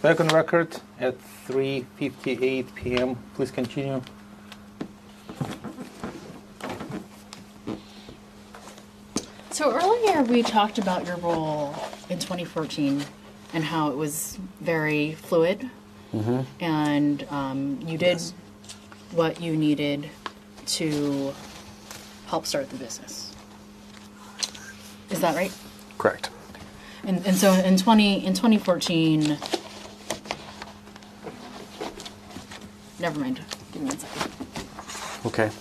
Back on record at 3:58 p.m. Please continue. So earlier we talked about your role in 2014 and how it was very fluid, and you did what you needed to help start the business. Is that right? Correct. And so in 2014, never mind. Give me 1 second. Okay.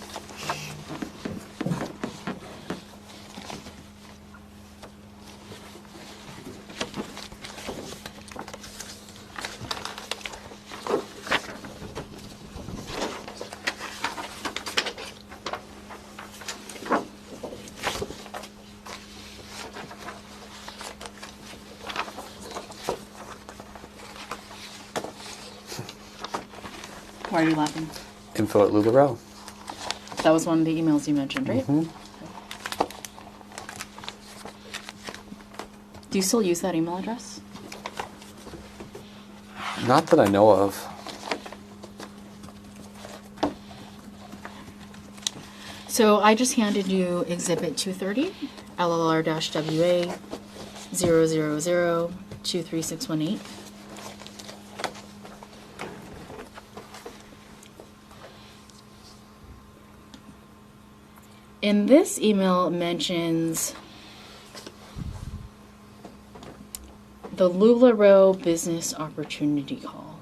Why are you laughing? Info at LuLaRoe. That was one of the emails you mentioned, right? Mm-hmm. Do you still use that email address? Not that I know of. So I just handed you Exhibit 230, LLR-WA 000-23618. And this email mentions the LuLaRoe Business Opportunity Call.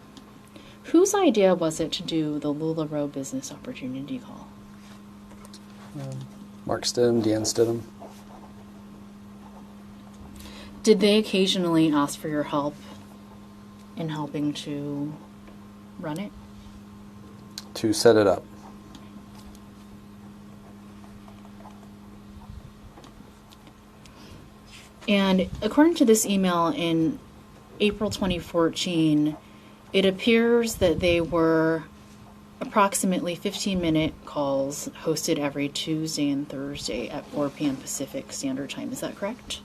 Whose idea was it to do the LuLaRoe Business Opportunity Call? Mark Stidham, Deanne Stidham. Did they occasionally ask for your help in helping to run it? To set it up. And according to this email in April 2014, it appears that they were approximately 15-minute calls hosted every Tuesday and Thursday at 4 p.m. Pacific Standard Time. Is that correct?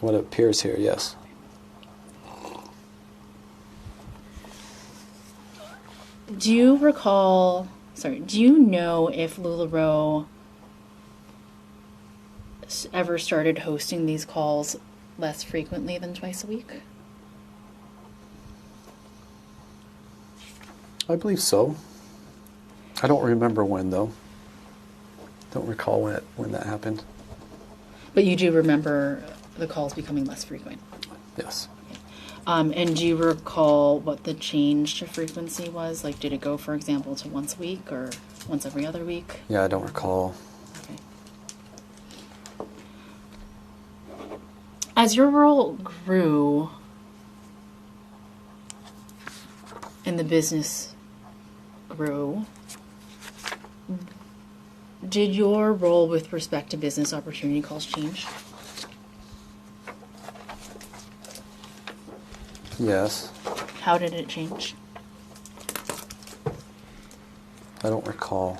What appears here, yes. Do you know if LuLaRoe ever started hosting these calls less frequently than twice a week? I believe so. I don't remember when, though. Don't recall when that happened. But you do remember the calls becoming less frequent? Yes. And do you recall what the change to frequency was? Like, did it go, for example, to once a week or once every other week? Yeah, I don't recall. Okay. As your role grew and the business grew, did your role with respect to business opportunity calls change? Yes. How did it change? I don't recall.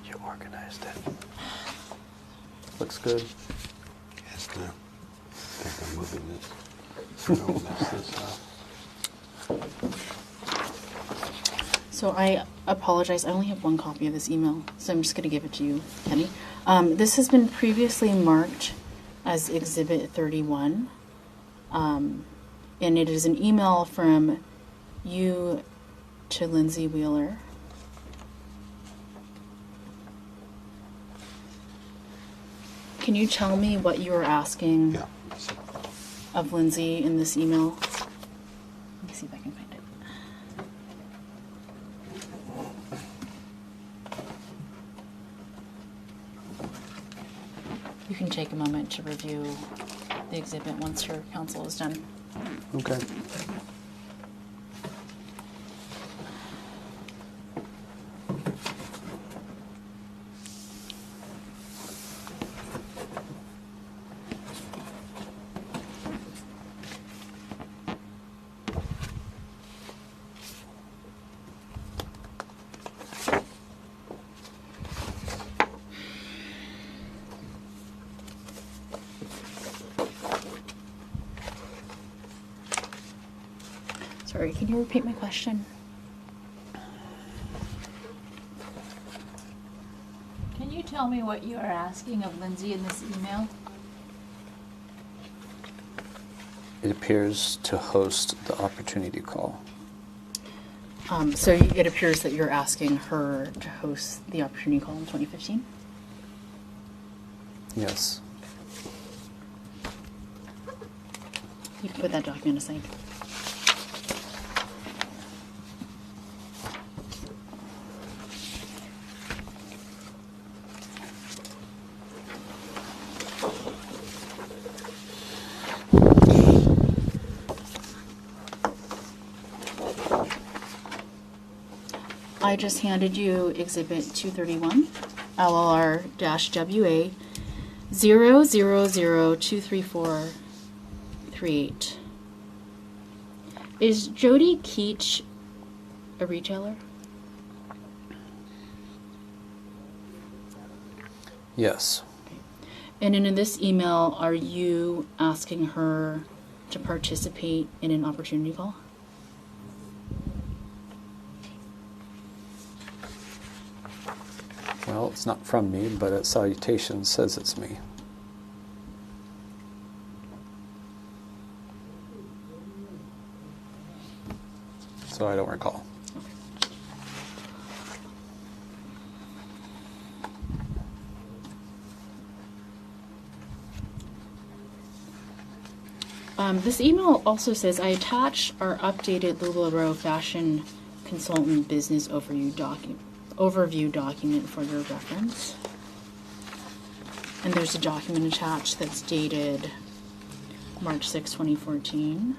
You organized it. Looks good. Yes, no. I think I'm moving this. So I don't mess this up. So I apologize. I only have one copy of this email, so I'm just going to give it to you, Kenny. This has been previously marked as Exhibit 31, and it is an email from you to Lindsay Wheeler. Can you tell me what you were asking Yeah. of Lindsay in this email? Let me see if I can find it. You can take a moment to review the exhibit once your counsel is done. Okay. Sorry, can you repeat my question? Can you tell me what you are asking of Lindsay in this email? It appears to host the opportunity call. So it appears that you're asking her to host the opportunity call in 2015? Yes. You can put that document aside. I just handed you Exhibit 231, LLR-WA 000234438. Is Jody Keach a retailer? Yes. And in this email, are you asking her to participate in an opportunity call? Well, it's not from me, but its salutation says it's me. So I don't recall. This email also says, I attach our updated LuLaRoe fashion consultant business overview document for your reference. And there's a document attached that's dated March 6, 2014.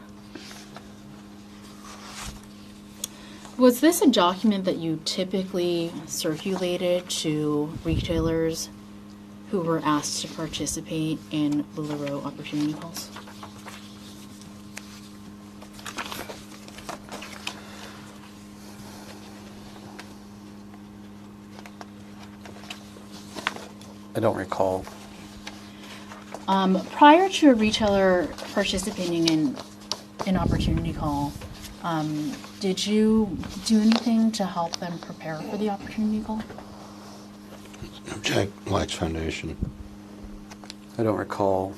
Was this a document that you typically circulated to retailers who were asked to participate in LuLaRoe opportunity calls? I don't recall. Prior to a retailer participating in an opportunity call, did you do anything to help them prepare for the opportunity call? Jack Lights Foundation. I don't recall.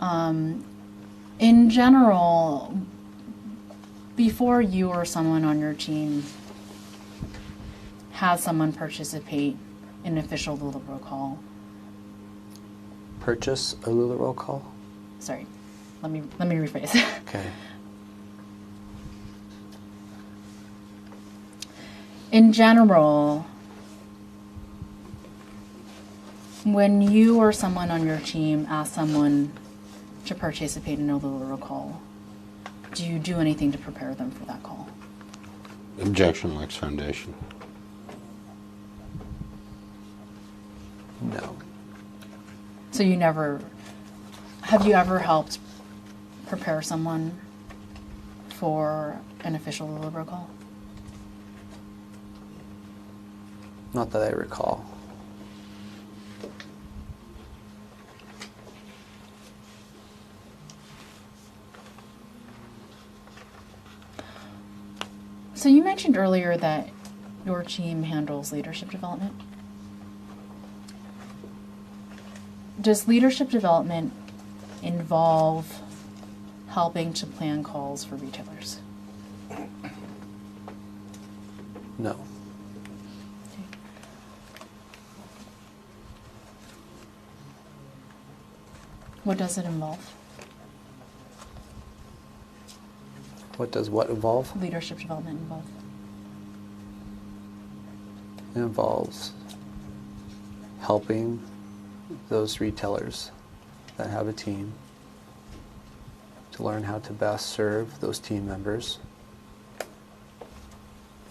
In general, before you or someone on your team has someone participate in an official LuLaRoe call, Purchase a LuLaRoe call? sorry, let me rephrase. Okay. In general, when you or someone on your team asks someone to participate in a LuLaRoe call, do you do anything to prepare them for that call? Objection Lights Foundation. No. So you never, have you ever helped prepare someone for an official LuLaRoe call? Not that I recall. So you mentioned earlier that your team handles leadership development. Does leadership development involve helping to plan calls for retailers? No. What does it involve? What does what involve? Leadership development involve? It involves helping those retailers that have a team to learn how to best serve those team members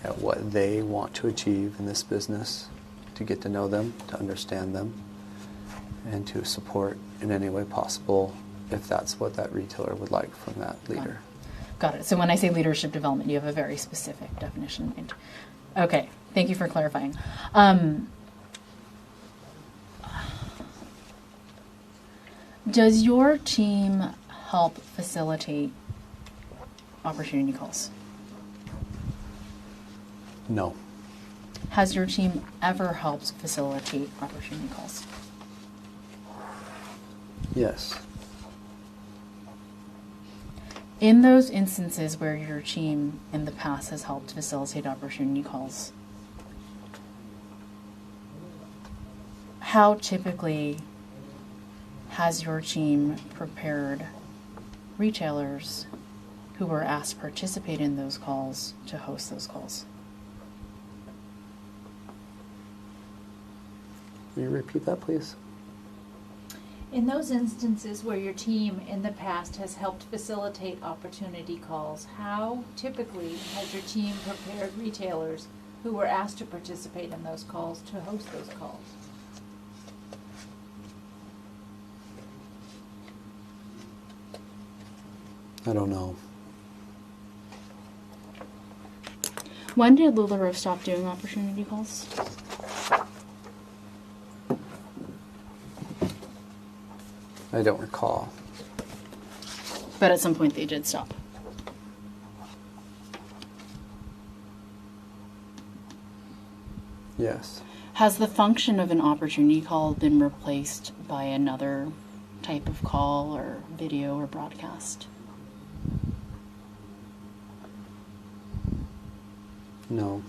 at what they want to achieve in this business, to get to know them, to understand them, and to support in any way possible if that's what that retailer would like from that leader. Got it. So when I say leadership development, you have a very specific definition in mind. Okay, thank you for clarifying. Does your team help facilitate opportunity calls? No. Has your team ever helped facilitate opportunity calls? Yes. In those instances where your team in the past has helped facilitate opportunity calls, how typically has your team prepared retailers who were asked to participate in those calls to host those calls? Will you repeat that, please? In those instances where your team in the past has helped facilitate opportunity calls, how typically has your team prepared retailers who were asked to participate in those calls to host those calls? I don't know. When did LuLaRoe stop doing opportunity calls? I don't recall. But at some point they did stop. Yes. Has the function of an opportunity call been replaced by another type of call or video or broadcast? No.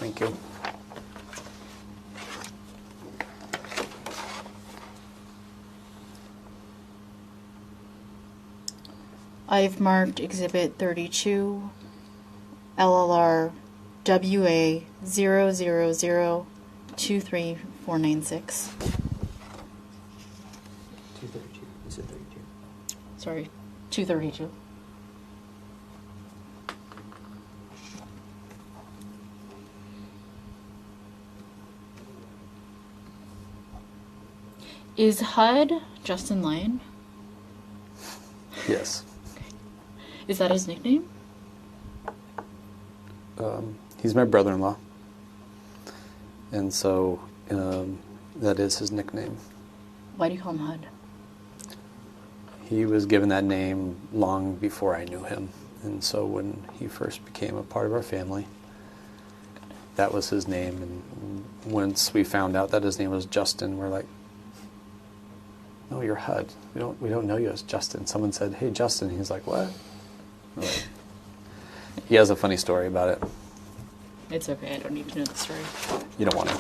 Thank you. I've marked Exhibit 32, LLR WA 00023496. 232. Is it 32? Sorry, 232. Is HUD Justin Lyon? Yes. Is that his nickname? He's my brother-in-law. And so that is his nickname. Why do you call him HUD? He was given that name long before I knew him. And so when he first became a part of our family, that was his name. And once we found out that his name was Justin, we're like, no, you're HUD. We don't know you as Justin. Someone said, hey, Justin. He's like, what? We're like, he has a funny story about it. It's okay, I don't need to know the story. You don't want to.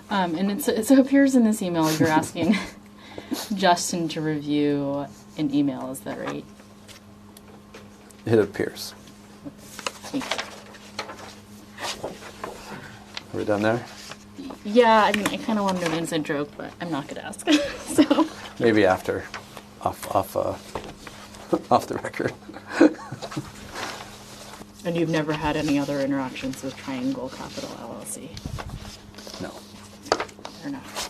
And it so appears in this email you're asking Justin to review an email, is that right? It appears. Thank you. Are we done there? Yeah, I mean, I kind of wanted an inside joke, but I'm not going to ask. So Maybe after, off the record. And you've never had any other interactions with Triangle Capital LLC? No. Fair enough.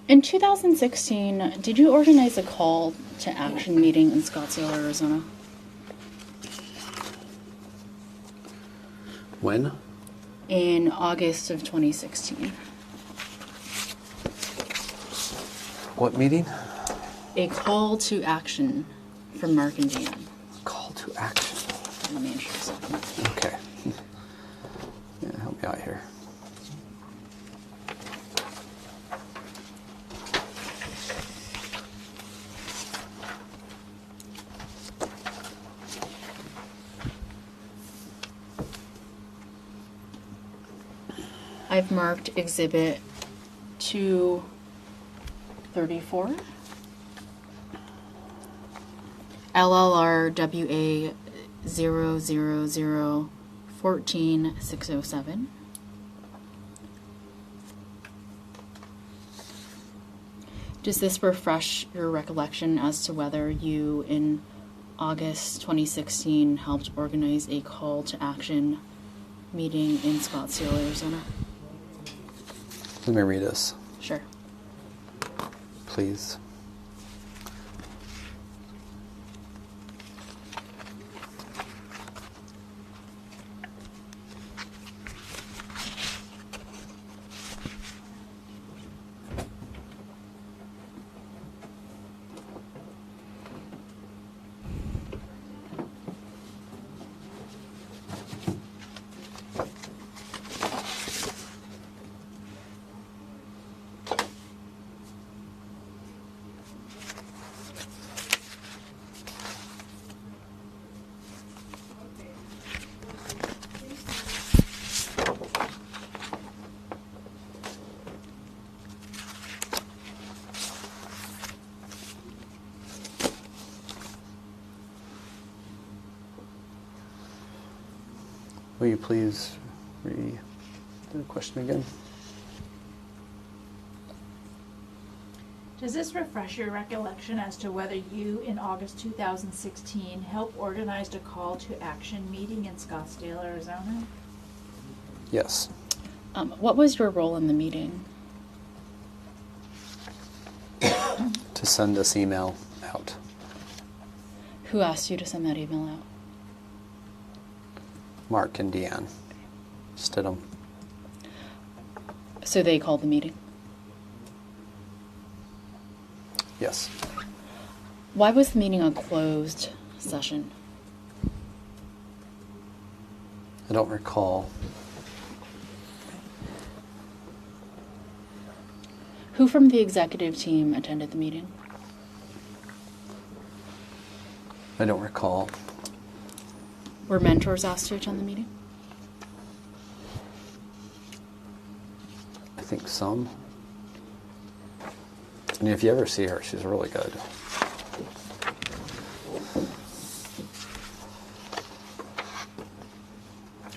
In 2016, did you organize a call to action meeting in Scottsdale, Arizona? When? In August of 2016. What meeting? A call to action from Mark and Dan. Call to action. Let me introduce it. Okay. Yeah, help me out here. I've marked Exhibit 234. LLRWA 00014-607. Does this refresh your recollection as to whether you, in August 2016, helped organize a call to action meeting in Scottsdale, Arizona? Let me read this, Sure. please. Will you please read the question again? Does this refresh your recollection as to whether you, in August 2016, helped organize a call to action meeting in Scottsdale, Arizona? Yes. What was your role in the meeting? To send this email out. Who asked you to send that email out? Mark and Deanne Stidham. So they called the meeting. Yes. Why was the meeting a closed session? I don't recall. Who from the executive team attended the meeting? I don't recall. Were mentors asked to attend the meeting? I think some. I mean, if you ever see her, she's really good.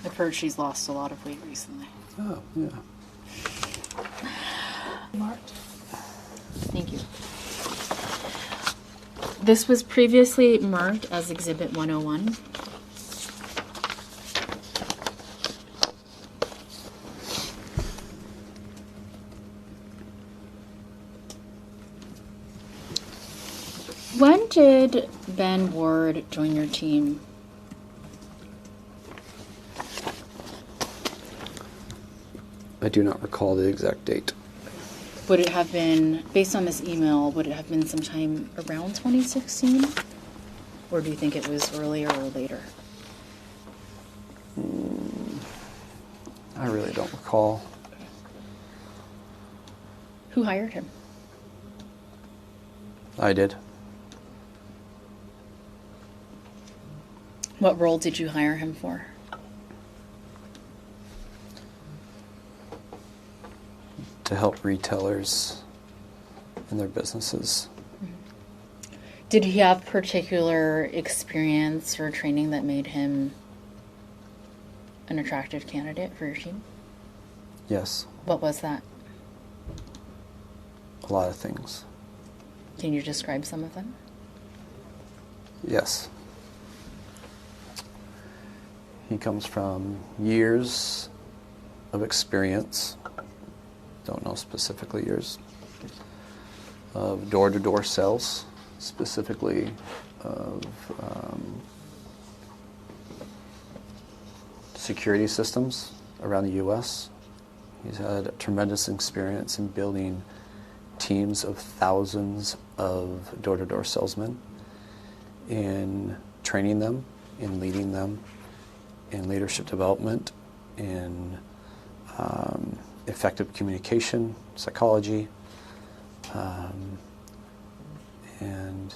I've heard she's lost a lot of weight recently. Oh, yeah. Marked. Thank you. This was previously marked as Exhibit 101. When did Ben Ward join your team? I do not recall the exact date. Would it have been, based on this email, would it have been sometime around 2016? Or do you think it was earlier or later? I really don't recall. Who hired him? I did. What role did you hire him for? To help retailers in their businesses. Did he have particular experience or training that made him an attractive candidate for your team? Yes, What was that? a lot of things. Can you describe some of them? Yes. He comes from years of experience. Don't know specifically years. of door-to-door sales, specifically of security systems around the U.S. He's had a tremendous experience in building teams of thousands of door-to-door salesmen, in training them, in leading them, in leadership development, in effective communication, psychology, and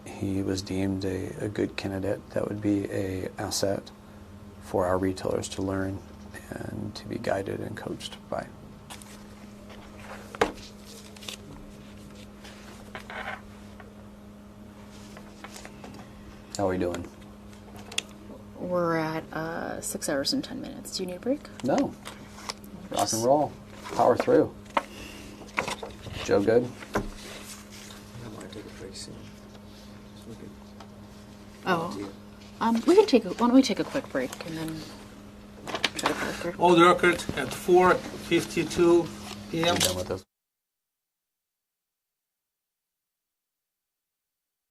he was deemed a good candidate that would be an asset for our retailers to learn and to be guided and coached by. How are we doing? We're at 6 hours and 10 minutes. Do you need a break? No. Rock and roll. Power through. Joe good? I want to take a break soon. So we could- Oh. Yeah. We can take. Why don't we take a quick break and then try to go through? Old record at 4:52 p.m. You done with this?